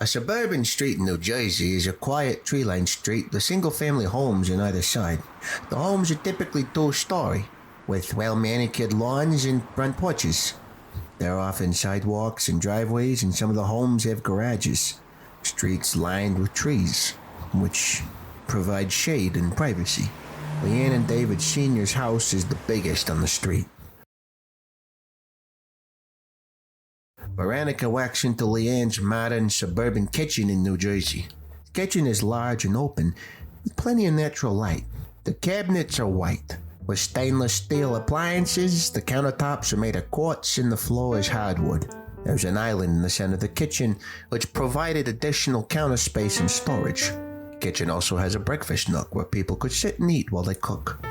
A suburban street in New Jersey is a quiet tree-lined street with single-family homes on either side. The homes are typically two-story, with well-manicured lawns and front porches. There are often sidewalks and driveways, and some of the homes have garages. Streets lined with trees, which provide shade and privacy. Leanne and David Sr.'s house is the biggest on the street. Veronica walks into Leanne's modern suburban kitchen in New Jersey. The kitchen is large and open, with plenty of natural light. The cabinets are white, with stainless steel appliances. The countertops are made of quartz and the floor is hardwood. There's an island in the center of the kitchen, which provided additional counter space and storage. The kitchen also has a breakfast nook where people could sit and eat while they cook.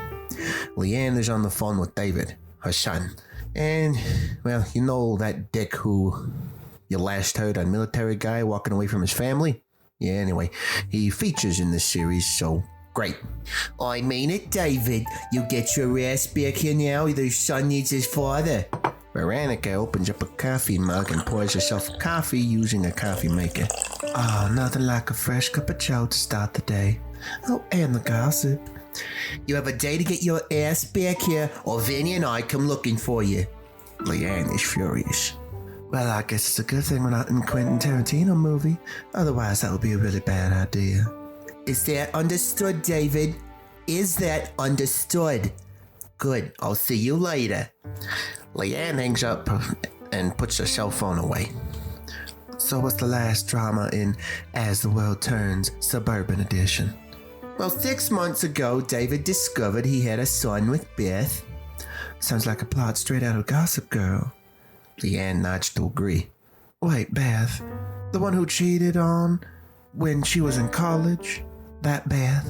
Leanne is on the phone with David, her son. And, well, you know that dick who you last heard on Military Guy walking away from his family? Yeah, anyway, he features in this series, so great. I mean it, David. You get your ass back here now. The son needs his father. Veronica opens up a coffee mug and pours herself coffee using a coffee maker. Oh, nothing like a fresh cup of joe to start the day. Oh, and the gossip. You have a day to get your ass back here, or Vinnie and I come looking for you. Leanne is furious. Well, I guess it's a good thing we're not in a Quentin Tarantino movie. Otherwise, that would be a really bad idea. Is that understood, David? Is that understood? Good. I'll see you later. Leanne hangs up and puts her cell phone away. So what's the last drama in As the World Turns, Suburban Edition? Well, 6 months ago, David discovered he had a son with Beth. Sounds like a plot straight out of Gossip Girl. Leanne nods to agree. Wait, Beth? The one who cheated on when she was in college? That Beth?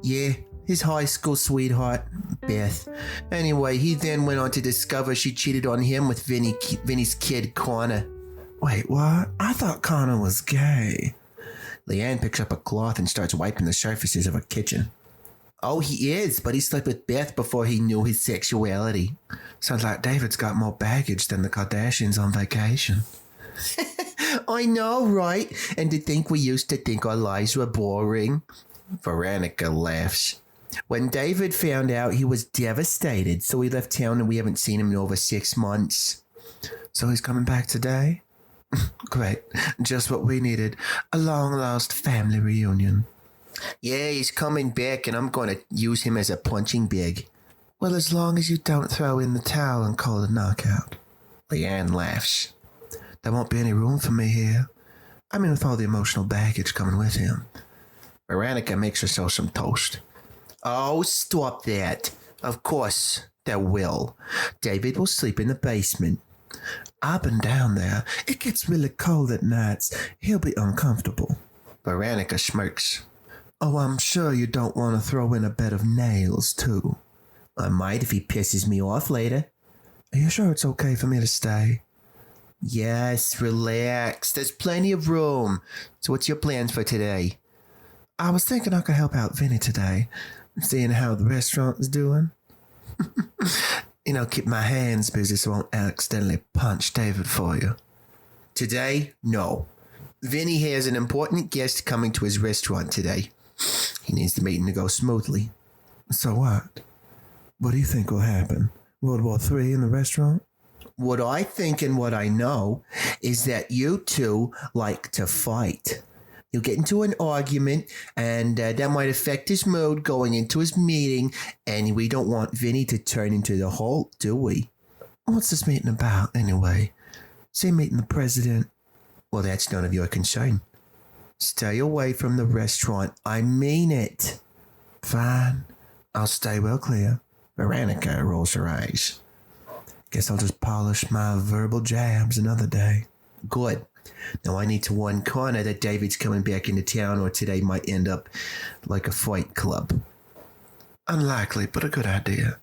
Yeah, his high school sweetheart, Beth. Anyway, he then went on to discover she cheated on him with Vinnie's kid, Connor. Wait, what? I thought Connor was gay. Leanne picks up a cloth and starts wiping the surfaces of her kitchen. Oh, he is, but he slept with Beth before he knew his sexuality. Sounds like David's got more baggage than the Kardashians on vacation. I know, right? And to think we used to think our lives were boring. Veronica laughs. When David found out, he was devastated, so he left town and we haven't seen him in over 6 months. So he's coming back today? Great. Just what we needed. A long-lost family reunion. Yeah, he's coming back and I'm going to use him as a punching bag. Well, as long as you don't throw in the towel and call it a knockout. Leanne laughs. There won't be any room for me here. I mean, with all the emotional baggage coming with him. Veronica makes herself some toast. Oh, stop that. Of course, there will. David will sleep in the basement. I've been down there. It gets really cold at nights. He'll be uncomfortable. Veronica smirks. Oh, I'm sure you don't want to throw in a bed of nails, too. I might if he pisses me off later. Are you sure it's okay for me to stay? Yes, relax. There's plenty of room. So what's your plans for today? I was thinking I could help out Vinnie today, seeing how the restaurant is doing. Keep my hands busy so I won't accidentally punch David for you. Today, no. Vinnie has an important guest coming to his restaurant today. He needs the meeting to go smoothly. So what? What do you think will happen? World War III in the restaurant? What I think and what I know is that you two like to fight. You'll get into an argument, and that might affect his mood going into his meeting, and we don't want Vinnie to turn into the Hulk, do we? What's this meeting about, anyway? Say meeting the president. Well, that's none of your concern. Stay away from the restaurant. I mean it. Fine. I'll stay well clear. Veronica rolls her eyes. Guess I'll just polish my verbal jabs another day. Good. Now I need to warn Connor that David's coming back into town or today might end up like a fight club. Unlikely, but a good idea.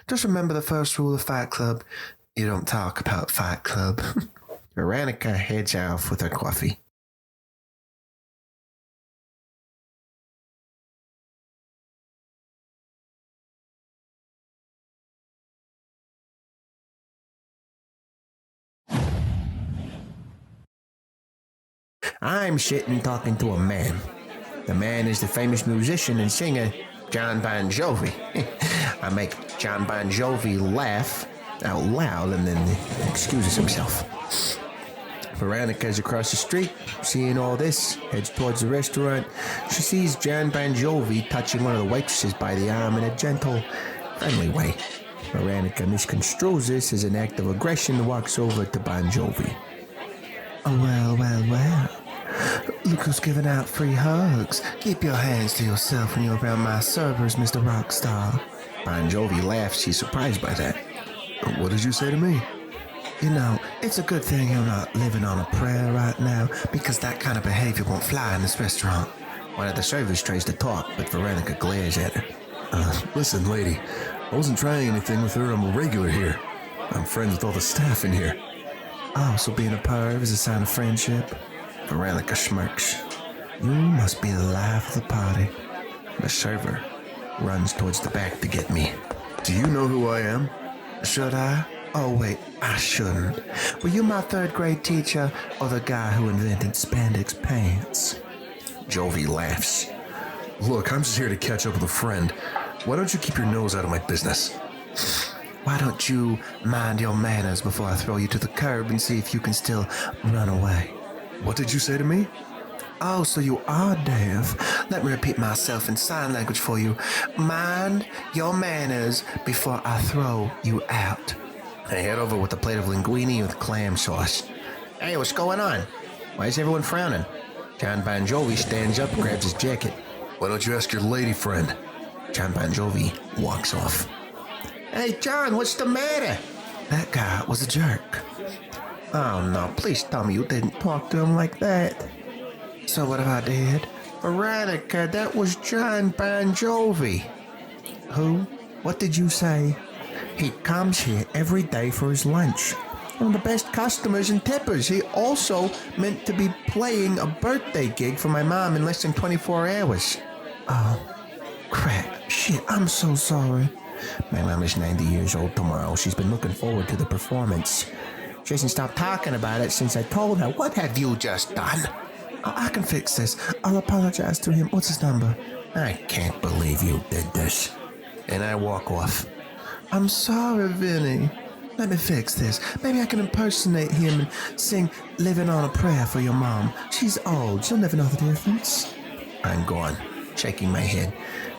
Just remember the first rule of Fight Club. You don't talk about Fight Club. Veronica heads off with her coffee. I'm sitting talking to a man. The man is the famous musician and singer John Bon Jovi. I make John Bon Jovi laugh out loud and then excuses himself. Veronica's across the street, seeing all this, heads towards the restaurant. She sees John Bon Jovi touching one of the waitresses by the arm in a gentle, friendly way. Veronica misconstrues this as an act of aggression and walks over to Bon Jovi. Oh, well. Look who's giving out free hugs. Keep your hands to yourself when you're around my servers, Mr. Rockstar. Bon Jovi laughs. He's surprised by that. What did you say to me? You know, it's a good thing you're not living on a prayer right now, because that kind of behavior won't fly in this restaurant. One of the servers tries to talk, but Veronica glares at her. Listen, lady. I wasn't trying anything with her. I'm a regular here. I'm friends with all the staff in here. Oh, so being a perv is a sign of friendship? Veronica smirks. You must be the life of the party. The server runs towards the back to get me. Do you know who I am? Should I? Oh, wait, I shouldn't. Were you my third grade teacher or the guy who invented spandex pants? Jovi laughs. Look, I'm just here to catch up with a friend. Why don't you keep your nose out of my business? Why don't you mind your manners before I throw you to the curb and see if you can still run away? What did you say to me? Oh, so you are deaf. Let me repeat myself in sign language for you. Mind your manners before I throw you out. I head over with a plate of linguine with clam sauce. Hey, what's going on? Why is everyone frowning? John Bon Jovi stands up and grabs his jacket. Why don't you ask your lady friend? John Bon Jovi walks off. Hey, John, what's the matter? That guy was a jerk. Oh, no, please tell me you didn't talk to him like that. So what if I did? Veronica, that was John Bon Jovi. Who? What did you say? He comes here every day for his lunch. One of the best customers and tippers. He also meant to be playing a birthday gig for my mom in less than 24 hours. Oh, crap. Shit, I'm so sorry. My mom is 90 years old tomorrow. She's been looking forward to the performance. She hasn't stopped talking about it since I told her. What have you just done? I can fix this. I'll apologize to him. What's his number? I can't believe you did this. And I walk off. I'm sorry, Vinnie. Let me fix this. Maybe I can impersonate him and sing Living on a Prayer for your mom. She's old. She'll never know the difference. I'm gone, shaking my head.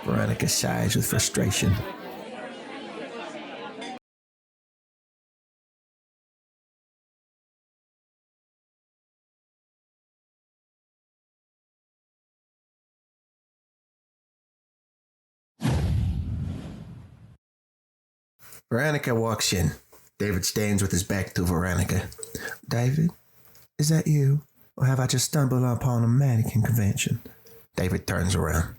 Veronica sighs with frustration. Veronica walks in. David stands with his back to Veronica. David, is that you? Or have I just stumbled upon a mannequin convention? David turns around.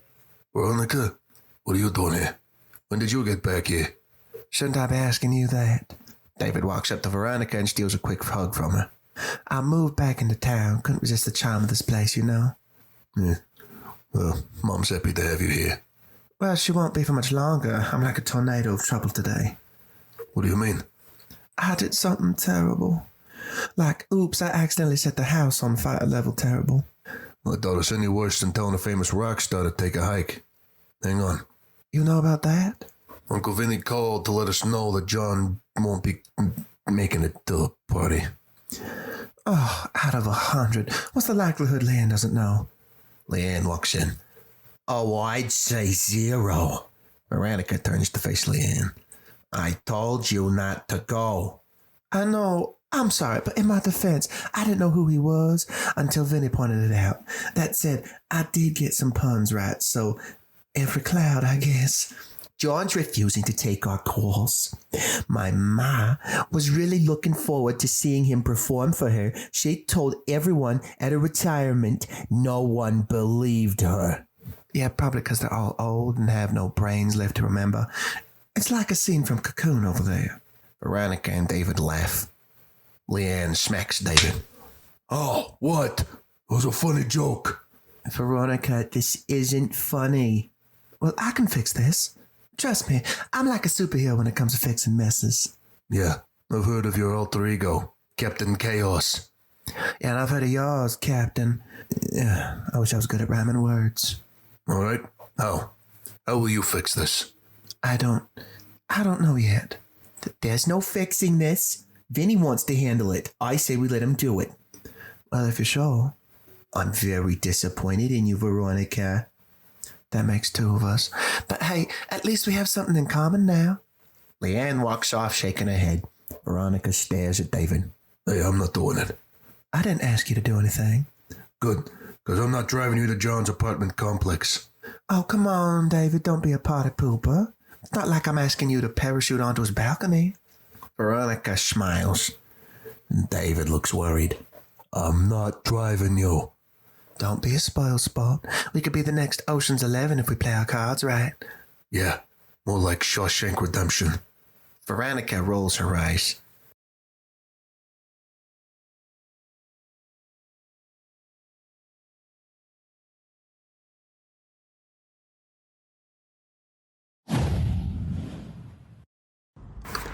Veronica, what are you doing here? When did you get back here? Shouldn't I be asking you that? David walks up to Veronica and steals a quick hug from her. I moved back into town. Couldn't resist the charm of this place, you know? Yeah. Well, Mom's happy to have you here. Well, she won't be for much longer. I'm like a tornado of trouble today. What do you mean? I did something terrible. Like, oops, I accidentally set the house on fire level terrible. I doubt it's any worse than telling a famous rock star to take a hike. Hang on. You know about that? Uncle Vinnie called to let us know that John won't be making it to the party. Oh, out of 100. What's the likelihood Leanne doesn't know? Leanne walks in. Oh, I'd say 0. Veronica turns to face Leanne. I told you not to go. I know. I'm sorry, but in my defense, I didn't know who he was until Vinnie pointed it out. That said, I did get some puns right, so every cloud, I guess. John's refusing to take our calls. My ma was really looking forward to seeing him perform for her. She told everyone at her retirement. No one believed her. Yeah, probably because they're all old and have no brains left to remember. It's like a scene from Cocoon over there. Veronica and David laugh. Leanne smacks David. Oh, what? It was a funny joke. Veronica, this isn't funny. Well, I can fix this. Trust me, I'm like a superhero when it comes to fixing messes. Yeah, I've heard of your alter ego, Captain Chaos. Yeah, and I've heard of yours, Captain. Yeah, I wish I was good at rhyming words. All right. How? How will you fix this? I don't know yet. There's no fixing this. Vinnie wants to handle it. I say we let him do it. Well, if you're sure. I'm very disappointed in you, Veronica. That makes two of us. But hey, at least we have something in common now. Leanne walks off shaking her head. Veronica stares at David. Hey, I'm not doing it. I didn't ask you to do anything. Good, because I'm not driving you to John's apartment complex. Oh, come on, David. Don't be a party pooper. It's not like I'm asking you to parachute onto his balcony. Veronica smiles. David looks worried. I'm not driving you. Don't be a spoilsport. We could be the next Ocean's 11 if we play our cards right. Yeah, more like Shawshank Redemption. Veronica rolls her eyes.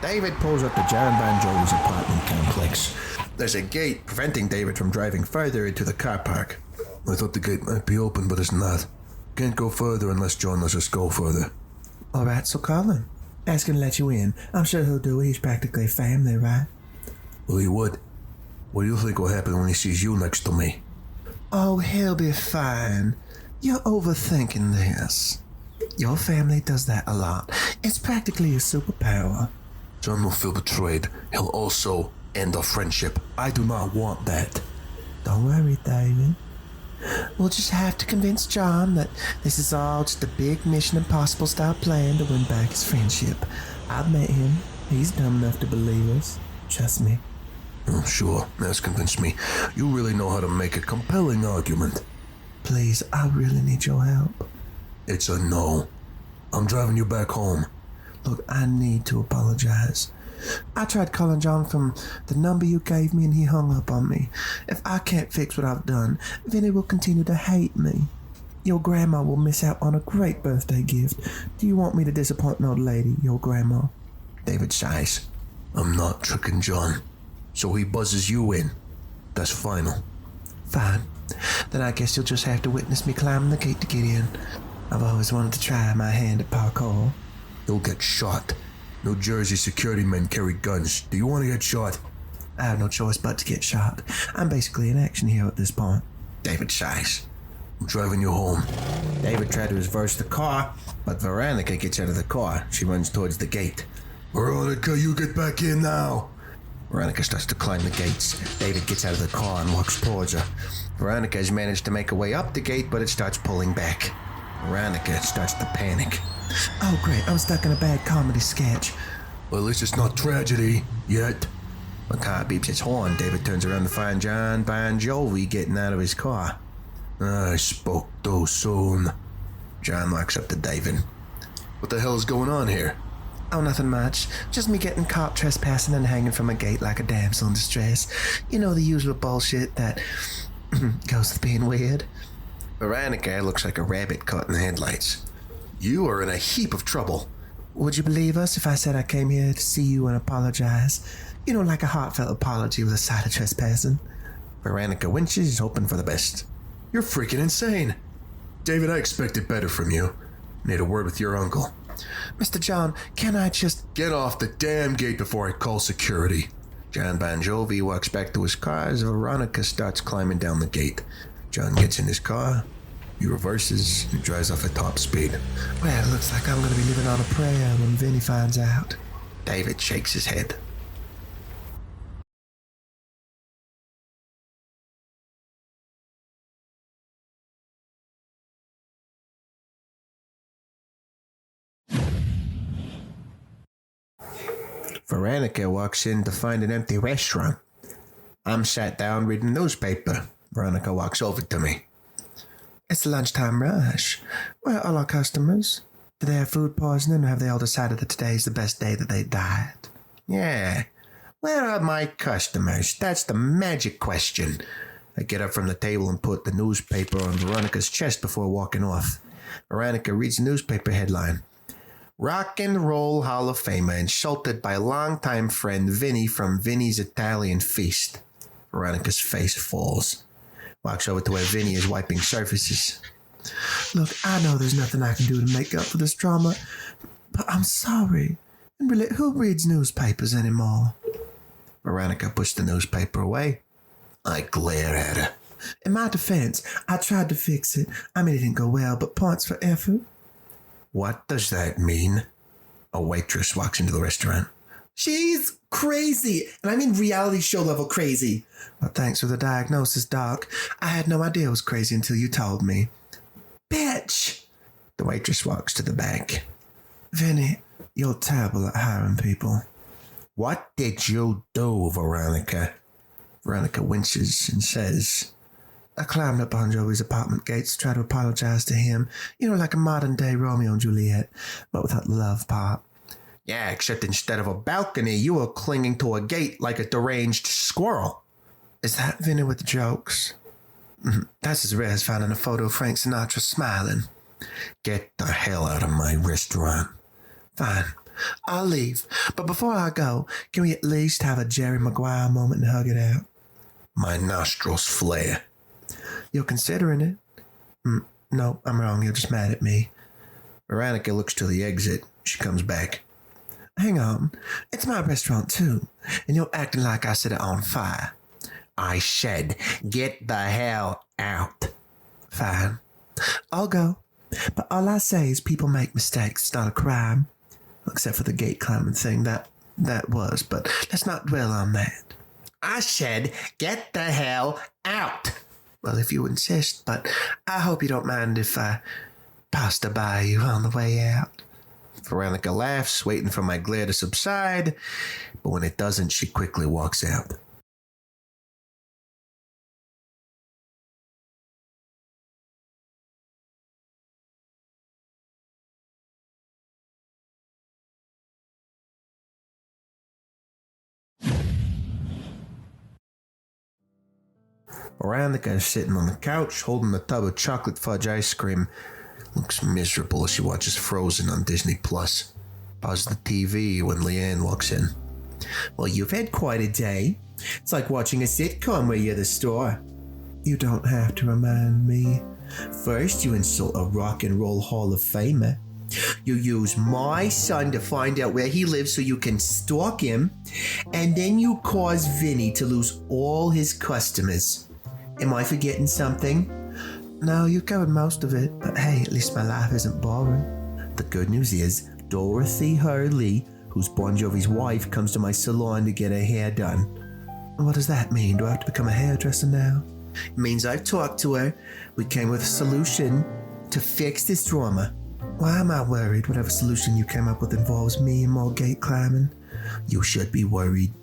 David pulls up to John Bon Jovi's apartment complex. There's a gate preventing David from driving further into the car park. I thought the gate might be open, but it's not. Can't go further unless John lets us go further. All right, so call him. Ask him to let you in. I'm sure he'll do it. He's practically family, right? Well, he would. What do you think will happen when he sees you next to me? Oh, he'll be fine. You're overthinking this. Your family does that a lot. It's practically a superpower. John will feel betrayed. He'll also end our friendship. I do not want that. Don't worry, David. We'll just have to convince John that this is all just a big Mission Impossible style plan to win back his friendship. I've met him. He's dumb enough to believe us. Trust me. Oh, sure, that's convinced me. You really know how to make a compelling argument. Please, I really need your help. It's a no. I'm driving you back home. Look, I need to apologize. I tried calling John from the number you gave me and he hung up on me. If I can't fix what I've done, Vinnie will continue to hate me. Your grandma will miss out on a great birthday gift. Do you want me to disappoint an old lady, your grandma? David sighs. I'm not tricking John. So he buzzes you in. That's final. Fine. Then I guess you'll just have to witness me climbing the gate to get in. I've always wanted to try my hand at parkour. You'll get shot. New Jersey security men carry guns. Do you want to get shot? I have no choice but to get shot. I'm basically an action hero at this point. David sighs. I'm driving you home. David tried to reverse the car, but Veronica gets out of the car. She runs towards the gate. Veronica, you get back in now. Veronica starts to climb the gates. David gets out of the car and walks towards her. Veronica has managed to make her way up the gate, but it starts pulling back. Veronica starts to panic. Oh, great, I'm stuck in a bad comedy sketch. Well, at least it's not tragedy yet. The car beeps its horn. David turns around to find John Bon Jovi getting out of his car. I spoke too soon. John walks up to David. What the hell is going on here? Oh, nothing much. Just me getting caught trespassing and hanging from a gate like a damsel in distress. You know, the usual bullshit that goes with being weird. Veronica looks like a rabbit caught in the headlights. You are in a heap of trouble. Would you believe us if I said I came here to see you and apologize? You know, like a heartfelt apology with a side of trespassing. Veronica winches, hoping for the best. You're freaking insane. David, I expected better from you. Need a word with your uncle. Mr. John, can I just... Get off the damn gate before I call security. John Bon Jovi walks back to his car as Veronica starts climbing down the gate. John gets in his car. He reverses and drives off at top speed. Well, it looks like I'm going to be living on a prayer when Vinnie finds out. David shakes his head. Veronica walks in to find an empty restaurant. I'm sat down reading the newspaper. Veronica walks over to me. It's the lunchtime rush. Where are all our customers? Do they have food poisoning, or have they all decided that today's the best day that they diet? Yeah. Where are my customers? That's the magic question. I get up from the table and put the newspaper on Veronica's chest before walking off. Veronica reads the newspaper headline. Rock and Roll Hall of Famer insulted by longtime friend Vinnie from Vinnie's Italian Feast. Veronica's face falls. Walks over to where Vinnie is wiping surfaces. Look, I know there's nothing I can do to make up for this drama, but I'm sorry. And really, who reads newspapers anymore? Veronica pushed the newspaper away. I glare at her. In my defense, I tried to fix it. I mean, it didn't go well, but points for effort. What does that mean? A waitress walks into the restaurant. She's crazy, and I mean reality show level crazy. Well, thanks for the diagnosis, Doc. I had no idea it was crazy until you told me. Bitch! The waitress walks to the back. Vinnie, you're terrible at hiring people. What did you do, Veronica? Veronica winces and says, I climbed up on Joey's apartment gates to try to apologize to him. You know, like a modern-day Romeo and Juliet, but without the love part. Yeah, except instead of a balcony, you were clinging to a gate like a deranged squirrel. Is that Vinnie with the jokes? That's as rare as finding a photo of Frank Sinatra smiling. Get the hell out of my restaurant. Fine, I'll leave. But before I go, can we at least have a Jerry Maguire moment and hug it out? My nostrils flare. You're considering it? No, I'm wrong. You're just mad at me. Veronica looks to the exit. She comes back. Hang on. It's my restaurant, too. And you're acting like I set it on fire. I said, get the hell out. Fine. I'll go. But all I say is people make mistakes. It's not a crime. Except for the gate climbing thing. That was. But let's not dwell on that. I said, get the hell out. Well, if you insist, but I hope you don't mind if I pasta by you on the way out. Veronica laughs, waiting for my glare to subside, but when it doesn't, she quickly walks out. Veronica is sitting on the couch, holding a tub of chocolate fudge ice cream. Looks miserable as she watches Frozen on Disney+. Pauses the TV when Leanne walks in. Well, you've had quite a day. It's like watching a sitcom where you're the star. You don't have to remind me. First, you insult a rock and roll Hall of Famer. You use my son to find out where he lives so you can stalk him. And then you cause Vinnie to lose all his customers. Am I forgetting something? No, you covered most of it, but hey, at least my life isn't boring. The good news is, Dorothy Hurley, who's Bon Jovi's wife, comes to my salon to get her hair done. What does that mean? Do I have to become a hairdresser now? It means I've talked to her. We came with a solution to fix this drama. Why am I worried? Whatever solution you came up with involves me and more gate climbing. You should be worried.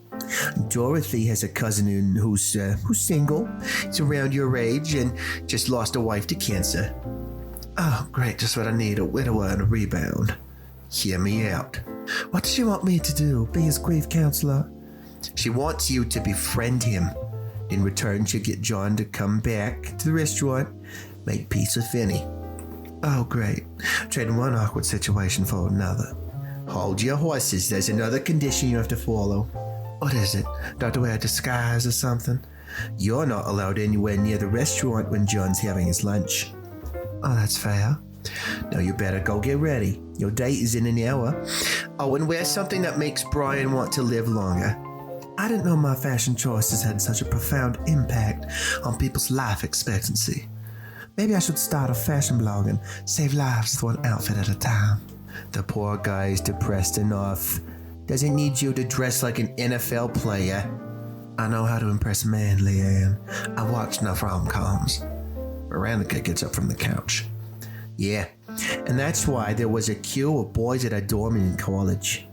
Dorothy has a cousin who's single. He's around your age and just lost a wife to cancer. Oh, great, just what I need, a widower and a rebound. Hear me out. What does she want me to do? Be his grief counselor? She wants you to befriend him. In return, she'll get John to come back to the restaurant, make peace with Vinnie. Oh, great. Trading one awkward situation for another. Hold your horses. There's another condition you have to follow. What is it? Do I have to wear a disguise or something? You're not allowed anywhere near the restaurant when John's having his lunch. Oh, that's fair. Now you better go get ready. Your date is in an hour. Oh, and wear something that makes Brian want to live longer. I didn't know my fashion choices had such a profound impact on people's life expectancy. Maybe I should start a fashion blog and save lives with one outfit at a time. The poor guy is depressed enough. Doesn't need you to dress like an NFL player. I know how to impress a man, Leanne. I watched enough rom-coms. Veronica gets up from the couch. Yeah, and that's why there was a queue of boys at our dorm in college.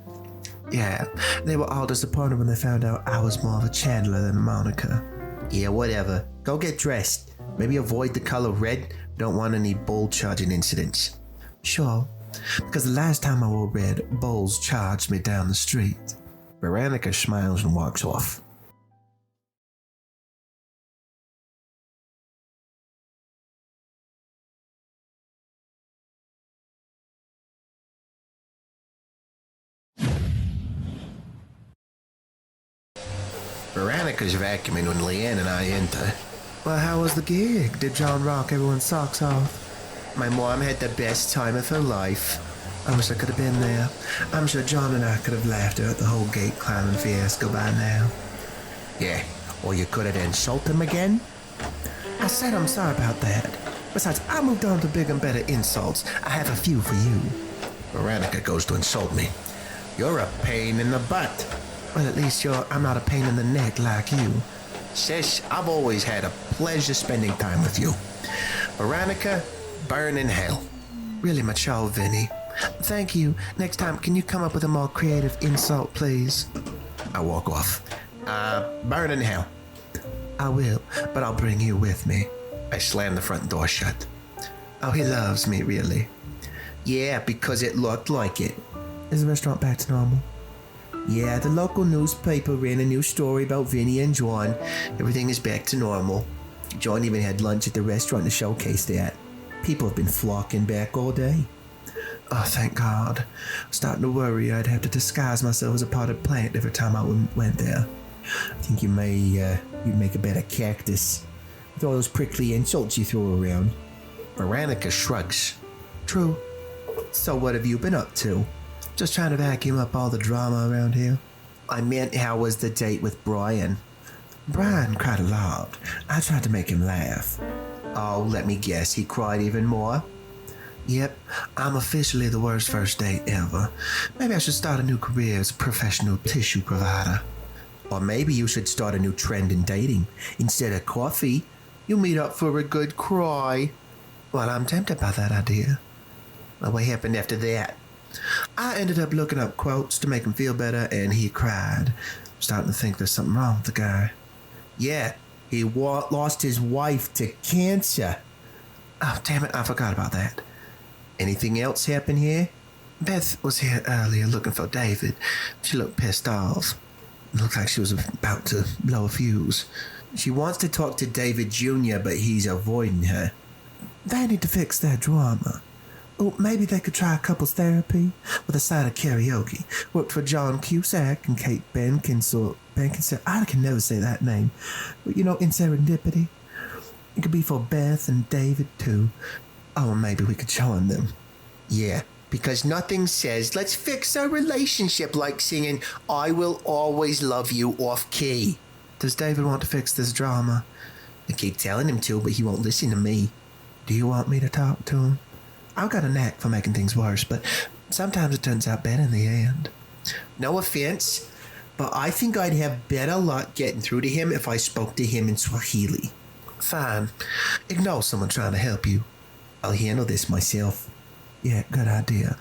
Yeah, they were all disappointed when they found out I was more of a Chandler than a Monica. Yeah, whatever. Go get dressed. Maybe avoid the color red. Don't want any bull charging incidents. Sure. Because the last time I wore red, bulls charged me down the street. Veronica smiles and walks off. Veronica's vacuuming when Leanne and I enter. Well, how was the gig? Did John rock everyone's socks off? My mom had the best time of her life. I wish I could have been there. I'm sure John and I could have laughed at the whole gate climbing fiasco by now. Yeah, or you could have insulted him again. I said I'm sorry about that. Besides, I moved on to bigger and better insults. I have a few for you. Veronica goes to insult me. You're a pain in the butt. Well, at least I'm not a pain in the neck like you. Sis, I've always had a pleasure spending time with you. Veronica, burn in hell. Really mature, Vinnie. Thank you. Next time, can you come up with a more creative insult, please? I walk off. Burn in hell. I will, but I'll bring you with me. I slam the front door shut. Oh, he loves me, really? Yeah, because it looked like it. Is the restaurant back to normal? Yeah, the local newspaper ran a new story about Vinnie and John. Everything is back to normal. John even had lunch at the restaurant to showcase that. People have been flocking back all day. Oh, thank God. I'm starting to worry I'd have to disguise myself as a potted plant every time I went there. I think you'd make a better cactus with all those prickly insults you throw around. Veronica shrugs. True. So what have you been up to? Just trying to vacuum up all the drama around here. I meant, how was the date with Brian? Brian cried a lot. I tried to make him laugh. Oh, let me guess, he cried even more? Yep, I'm officially the worst first date ever. Maybe I should start a new career as a professional tissue provider. Or maybe you should start a new trend in dating. Instead of coffee, you meet up for a good cry. Well, I'm tempted by that idea. Well, what happened after that? I ended up looking up quotes to make him feel better, and he cried. I'm starting to think there's something wrong with the guy. Yeah, he lost his wife to cancer. Oh, damn it, I forgot about that. Anything else happen here? Beth was here earlier looking for David. She looked pissed off. It looked like she was about to blow a fuse. She wants to talk to David Jr., but he's avoiding her. They need to fix their drama. Oh, maybe they could try couples therapy with a side of karaoke. Worked for John Cusack and Kate Beckinsale. I can never say that name. But in Serendipity. It could be for Beth and David, too. Oh, maybe we could join them. Yeah, because nothing says, let's fix our relationship like singing, I Will Always Love You off key. Does David want to fix this drama? I keep telling him to, but he won't listen to me. Do you want me to talk to him? I've got a knack for making things worse, but sometimes it turns out better in the end. No offense, but I think I'd have better luck getting through to him if I spoke to him in Swahili. Fine. Ignore someone trying to help you. I'll handle this myself. Yeah, good idea.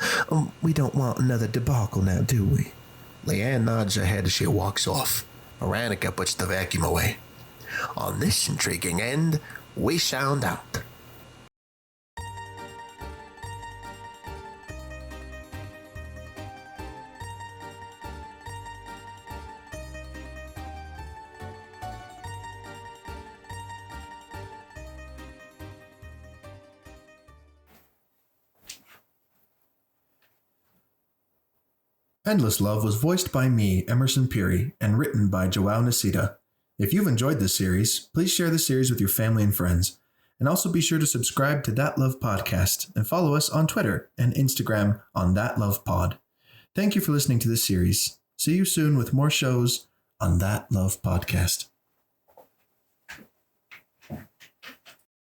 We don't want another debacle now, do we? Leanne nods her head as she walks off. Veronica puts the vacuum away. On this intriguing end, we sound out. Endless Love was voiced by me, Emerson Peary, and written by Joao Nacida. If you've enjoyed this series, please share the series with your family and friends. And also be sure to subscribe to That Love Podcast and follow us on Twitter and Instagram on That Love Pod. Thank you for listening to this series. See you soon with more shows on That Love Podcast.